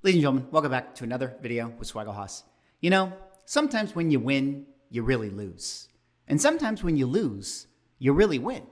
Ladies and gentlemen, welcome back to another video with Swaggle Hoss. You know, sometimes when you win, you really lose. And sometimes when you lose, you really win.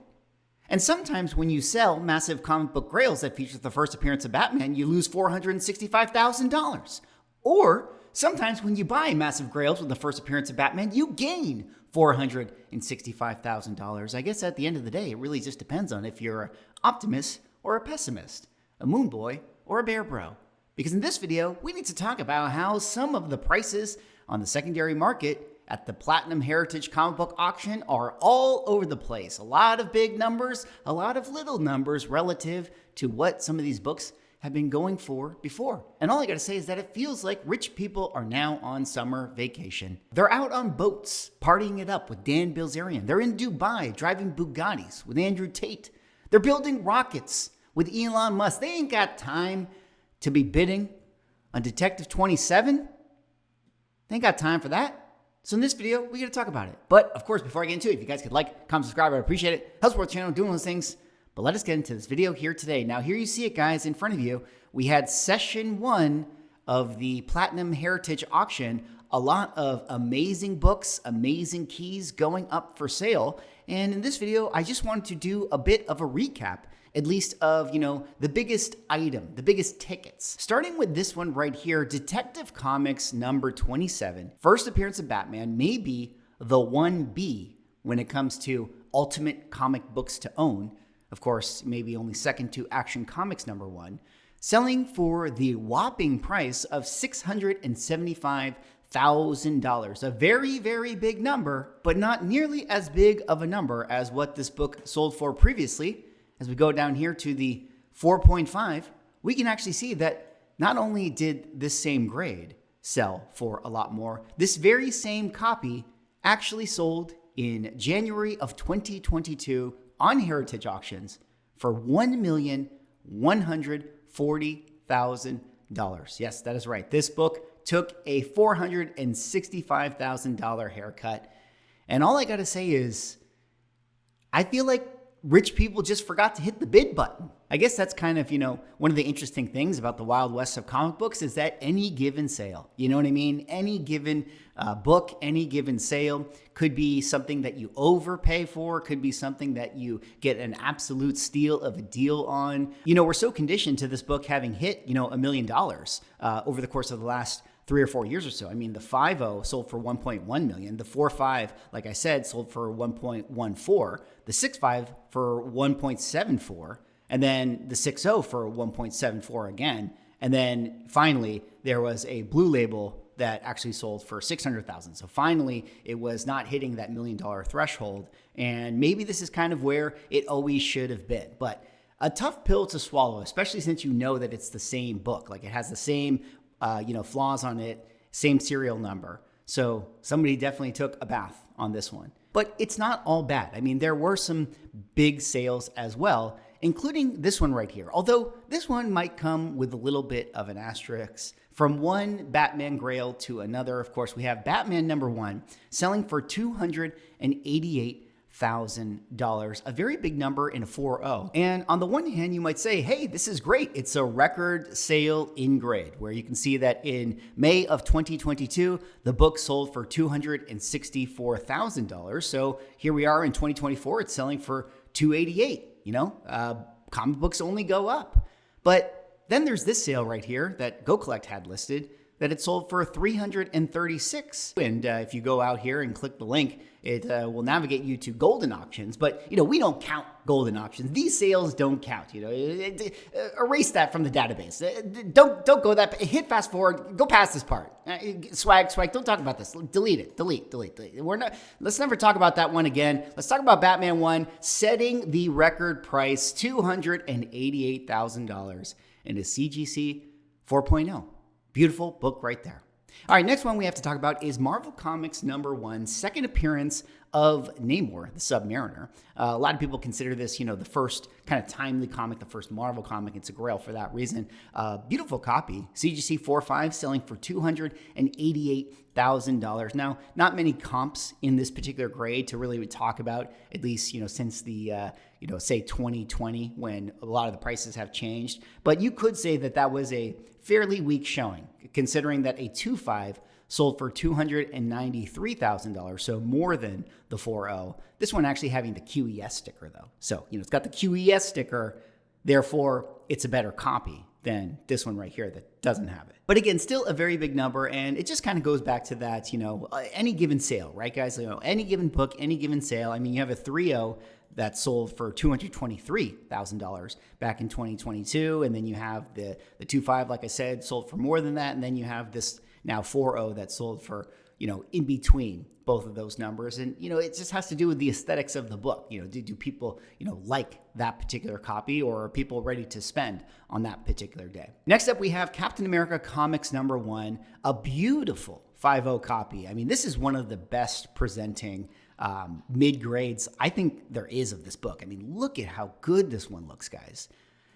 And sometimes when you sell massive comic book grails that feature the first appearance of Batman, you lose $465,000. Or sometimes when you buy massive grails with the first appearance of Batman, you gain $465,000. I guess at the end of the day, it really just depends on if you're an optimist or a pessimist, a moon boy or a bear bro. Because in this video, we need to talk about how some of the prices on the secondary market at the Platinum Heritage comic book auction are all over the place. A lot of big numbers, a lot of little numbers relative to what some of these books have been going for before. And all I gotta say is that it feels like rich people are now on summer vacation. They're out on boats, partying it up with Dan Bilzerian. They're in Dubai, driving Bugattis with Andrew Tate. They're building rockets with Elon Musk. They ain't got time to be bidding on Detective 27? They ain't got time for that. So in this video, we're going to talk about it. But of course, before I get into it, if you guys could like, comment, subscribe, I'd appreciate it. Helps support the channel, doing those things. But let us get into this video here today. Now, here you see it, guys, in front of you. We had session 1 of the Platinum Heritage auction. A lot of amazing books, amazing keys going up for sale. And in this video, I just wanted to do a bit of a recap, at least of, the biggest item, the biggest tickets. Starting with this one right here, Detective Comics number 27. First appearance of Batman, may be the 1B when it comes to ultimate comic books to own. Of course, maybe only second to Action Comics number 1. Selling for the whopping price of $675,000. A very, very big number, but not nearly as big of a number as what this book sold for previously. As we go down here to the 4.5, we can actually see that not only did this same grade sell for a lot more, this very same copy actually sold in January of 2022 on Heritage Auctions for $1,140,000. Yes, that is right. This book took a $465,000 haircut. And all I got to say is, I feel like rich people just forgot to hit the bid button. I guess that's kind of, one of the interesting things about the Wild West of comic books is that any given sale, you know what I mean? Any given book, any given sale could be something that you overpay for, could be something that you get an absolute steal of a deal on. We're so conditioned to this book having hit, $1 million over the course of the last 3 or 4 years or so. I mean, the 5.0 sold for 1.1 million. The 4.5, like I said, sold for 1.14. The 6.5 for 1.74. And then the 6.0 for 1.74 again. And then finally, there was a blue label that actually sold for $600,000. So finally, it was not hitting that $1 million threshold. And maybe this is kind of where it always should have been. But a tough pill to swallow, especially since you know that it's the same book. Like it has the same flaws on it, same serial number. So somebody definitely took a bath on this one. But it's not all bad. I mean, there were some big sales as well, including this one right here. Although this one might come with a little bit of an asterisk. From one Batman Grail to another, of course, we have Batman number 1 selling for $288,000, a very big number in a 4.0. And on the one hand, you might say, hey, this is great. It's a record sale in grade, where you can see that in May of 2022, the book sold for $264,000. So here we are in 2024, it's selling for $288,000. Comic books only go up. But then there's this sale right here that Go Collect had listed that it sold for $336,000. And if you go out here and click the link, it will navigate you to golden auctions. But, we don't count golden auctions. These sales don't count, erase that from the database. Don't go that, hit fast forward, go past this part. Swag, don't talk about this. Delete it, delete. Let's never talk about that one again. Let's talk about Batman 1 setting the record price, $288,000 in a CGC 4.0. Beautiful book right there. All right, next one we have to talk about is Marvel Comics number 1, second appearance of Namor, the Submariner. A lot of people consider this, the first kind of timely comic, the first Marvel comic. It's a grail for that reason. Beautiful copy. CGC 4.5 selling for $288,000. Now, not many comps in this particular grade to really talk about, at least, since the say 2020 when a lot of the prices have changed. But you could say that that was a fairly weak showing, considering that a 2.5 sold for $293,000, so more than the 4.0. This one actually having the QES sticker though. So, it's got the QES sticker, therefore it's a better copy than this one right here that doesn't have it. But again, still a very big number, and it just kind of goes back to that, any given sale, right guys? Any given book, any given sale. I mean, you have a 3.0 that sold for $223,000 back in 2022, and then you have the 2.5, like I said, sold for more than that, and then you have this now 4.0 that sold for, in between both of those numbers. And, it just has to do with the aesthetics of the book. Do people, like that particular copy, or are people ready to spend on that particular day? Next up, we have Captain America Comics #1, a beautiful 5.0 copy. I mean, this is one of the best presenting mid-grades I think there is of this book. I mean, look at how good this one looks, guys.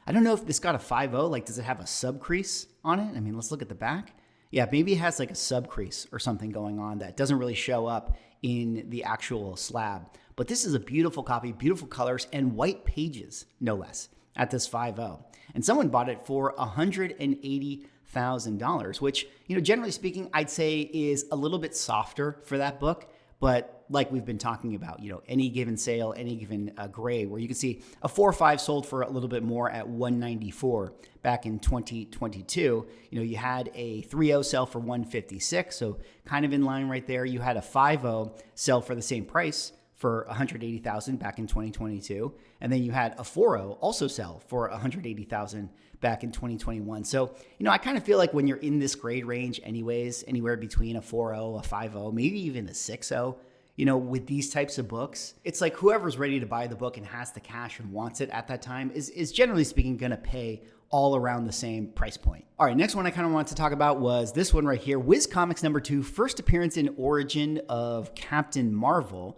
I don't know if this got a 5.0, like does it have a sub crease on it? I mean, let's look at the back. Yeah, maybe it has like a sub crease or something going on that doesn't really show up in the actual slab. But this is a beautiful copy, beautiful colors, and white pages, no less, at this 5.0. And someone bought it for $180,000, which, generally speaking, I'd say is a little bit softer for that book. But like we've been talking about, any given sale, any given grade, where you can see a 4.5 sold for a little bit more at $194 back in 2022. You had a 3.0 sell for $156, so kind of in line right there. You had a 5.0 sell for the same price for $180,000 back in 2022, and then you had a 4.0 also sell for $180,000 back in 2021. So, I kind of feel like when you're in this grade range anyways, anywhere between a 4.0, a 5.0, maybe even a 6.0, with these types of books, it's like whoever's ready to buy the book and has the cash and wants it at that time is generally speaking going to pay all around the same price point. All right, next one I kind of wanted to talk about was this one right here, Wiz Comics #2, first appearance in origin of Captain Marvel,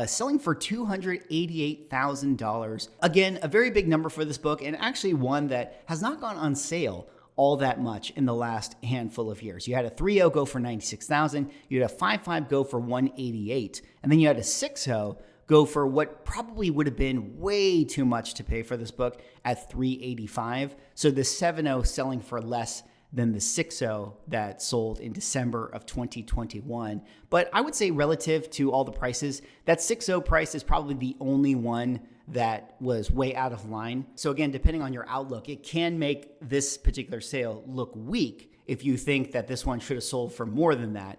selling for $288,000. Again, a very big number for this book, and actually one that has not gone on sale all that much in the last handful of years. You had a 3.0 go for $96,000, you had a 5.5 go for $188,000, and then you had a 6.0 go for what probably would have been way too much to pay for this book at $385,000. So the 7.0 selling for less than the 6.0 that sold in December of 2021. But I would say relative to all the prices, that 6.0 price is probably the only one that was way out of line. So again, depending on your outlook, it can make this particular sale look weak if you think that this one should have sold for more than that.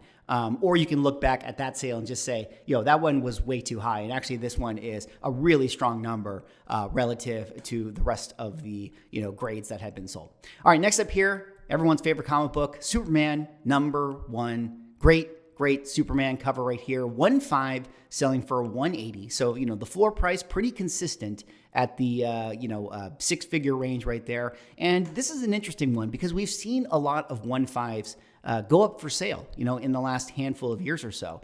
Or you can look back at that sale and just say, that one was way too high. And actually this one is a really strong number relative to the rest of the grades that had been sold. All right, next up here, everyone's favorite comic book, Superman #1. Great Superman cover right here. 1.5 selling for $180. So, the floor price pretty consistent at the, six-figure range right there. And this is an interesting one because we've seen a lot of 1.5s go up for sale, in the last handful of years or so.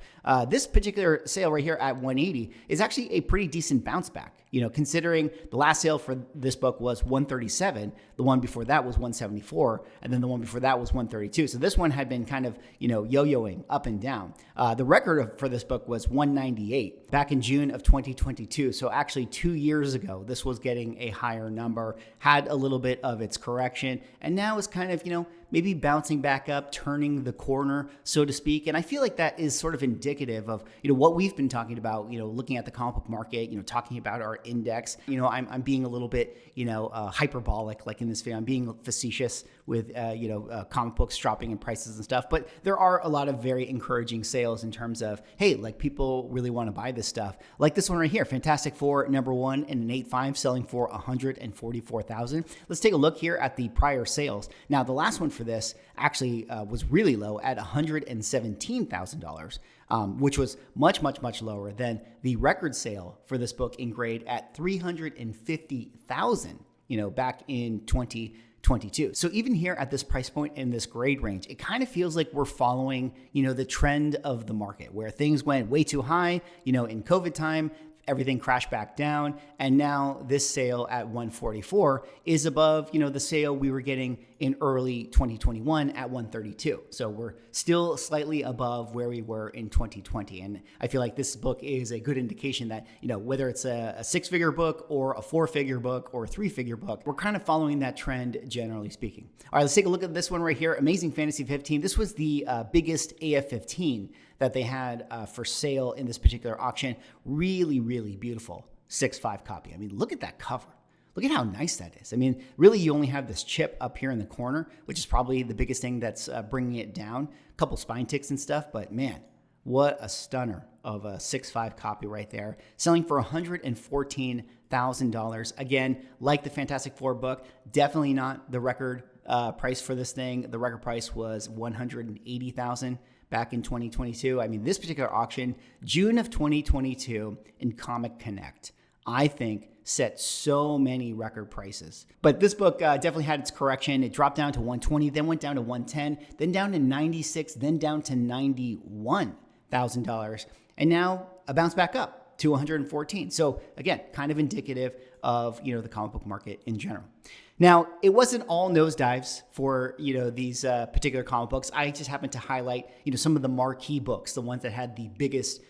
This particular sale right here at $180 is actually a pretty decent bounce back, considering the last sale for this book was $137, the one before that was $174, and then the one before that was $132. So this one had been kind of, yo-yoing up and down. The record for this book was $198 back in June of 2022. So actually 2 years ago, this was getting a higher number, had a little bit of its correction, and now is kind of, maybe bouncing back up, turning the corner, so to speak. And I feel like that is sort of indicative of, what we've been talking about, looking at the comic book market, talking about our index. I'm being a little bit, hyperbolic, like in this video. I'm being facetious with, comic books dropping in prices and stuff. But there are a lot of very encouraging sales in terms of, hey, like people really want to buy this stuff. Like this one right here, Fantastic Four #1 and an 8.5 selling for $144,000. Let's take a look here at the prior sales. Now, the last one for this actually was really low at $117,000, which was much lower than the record sale for this book in grade at $350,000, back in 2022. So even here at this price point in this grade range, it kind of feels like we're following, the trend of the market where things went way too high, in COVID time. everything crashed back down, and now this sale at 144 is above, the sale we were getting in early 2021 at 132. So we're still slightly above where we were in 2020. And I feel like this book is a good indication that, whether it's a six-figure book or a four-figure book or a three-figure book, we're kind of following that trend, generally speaking. All right, let's take a look at this one right here. Amazing Fantasy 15. This was the biggest AF-15 that they had for sale in this particular auction. Really, really beautiful 6.5 copy. I mean, look at that cover. Look at how nice that is. I mean, really, you only have this chip up here in the corner, which is probably the biggest thing that's bringing it down. A couple spine ticks and stuff, but man, what a stunner of a 6.5 copy right there. Selling for $114,000. Again, like the Fantastic Four book, definitely not the record price for this thing. The record price was $180,000 back in 2022. I mean, this particular auction, June of 2022 in Comic Connect, I think set so many record prices. But this book definitely had its correction. It dropped down to 120, then went down to 110, then down to 96, then down to $91,000, and now a bounce back up to 114. So again, kind of indicative of, the comic book market in general. Now, it wasn't all nosedives for, these particular comic books. I just happened to highlight, some of the marquee books, the ones that had the biggest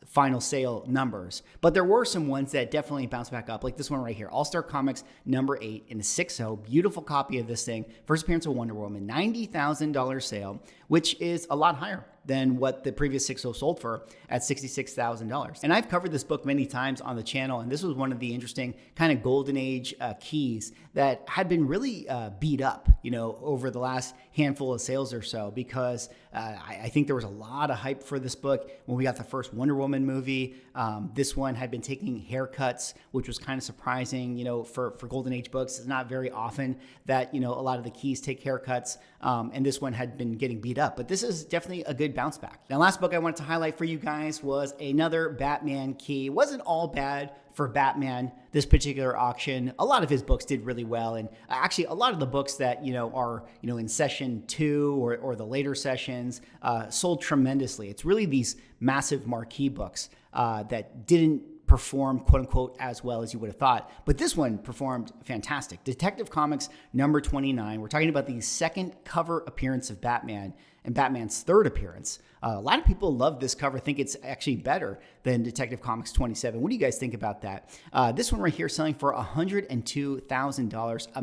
final sale numbers. But there were some ones that definitely bounced back up, like this one right here, All-Star Comics number 8 in a 6.0, beautiful copy of this thing. First appearance of Wonder Woman, $90,000 sale, which is a lot higher than what the previous 6.0 sold for at $66,000. And I've covered this book many times on the channel, and this was one of the interesting kind of golden age keys that had been really beat up, over the last handful of sales or so, because I think there was a lot of hype for this book when we got the first Wonder Woman movie. This one had been taking haircuts, which was kind of surprising, for golden age books. It's not very often that, a lot of the keys take haircuts, and this one had been getting beat up. But this is definitely a good bounce back. Now, last book I wanted to highlight for you guys was another Batman key. It wasn't all bad for Batman this particular auction. A lot of his books did really well, and actually a lot of the books that are in session 2 or the later sessions sold tremendously. It's really these massive marquee books that didn't perform, quote unquote, as well as you would have thought. But this one performed fantastic. Detective Comics number 29. We're talking about the second cover appearance of Batman and Batman's third appearance. A lot of people love this cover, think it's actually better than Detective Comics 27. What do you guys think about that? This one right here selling for $102,000, a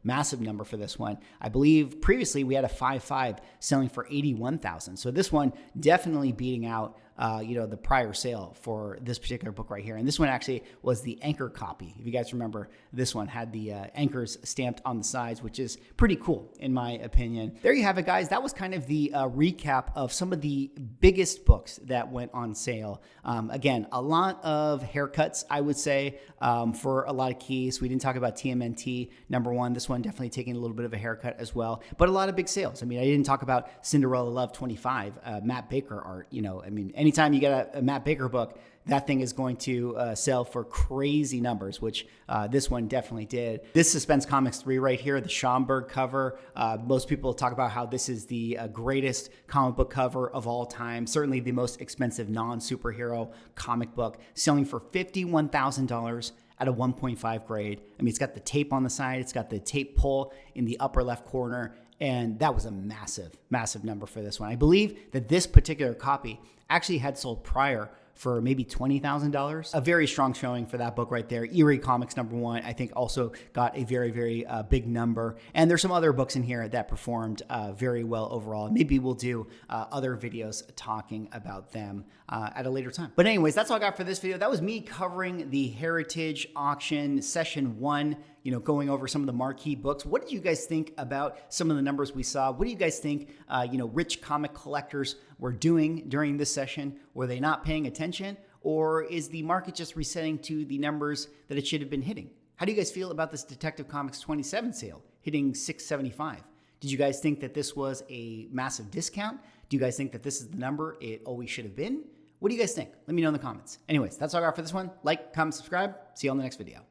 massive number for this one. I believe previously we had a 5.5 selling for $81,000. So this one definitely beating out the prior sale for this particular book right here. And this one actually was the anchor copy. If you guys remember, this one had the anchors stamped on the sides, which is pretty cool in my opinion. There you have it, guys. That was kind of the recap of some of the biggest books that went on sale. Again, a lot of haircuts, I would say, for a lot of keys. We didn't talk about TMNT number 1. This one definitely taking a little bit of a haircut as well, but a lot of big sales. I mean, I didn't talk about Cinderella Love 25, Matt Baker art. Anytime you get a Matt Baker book, that thing is going to sell for crazy numbers, which this one definitely did. This Suspense Comics 3 right here, the Schomburg cover. Most people talk about how this is the greatest comic book cover of all time. Certainly the most expensive non-superhero comic book, selling for $51,000 at a 1.5 grade. I mean, it's got the tape on the side. It's got the tape pull in the upper left corner. And that was a massive number for this one. I believe that this particular copy actually had sold prior for maybe $20,000. A very strong showing for that book right there. Eerie Comics number 1, I think also got a very big number. And there's some other books in here that performed very well overall. Maybe we'll do other videos talking about them at a later time. But anyways, that's all I got for this video. That was me covering the Heritage Auction Session 1, going over some of the marquee books. What did you guys think about some of the numbers we saw? What do you guys think, rich comic collectors were doing during this session? Were they not paying attention? Or is the market just resetting to the numbers that it should have been hitting? How do you guys feel about this Detective Comics 27 sale hitting $675? Did you guys think that this was a massive discount? Do you guys think that this is the number it always should have been? What do you guys think? Let me know in the comments. Anyways, that's all I got for this one. Like, comment, subscribe. See you on the next video.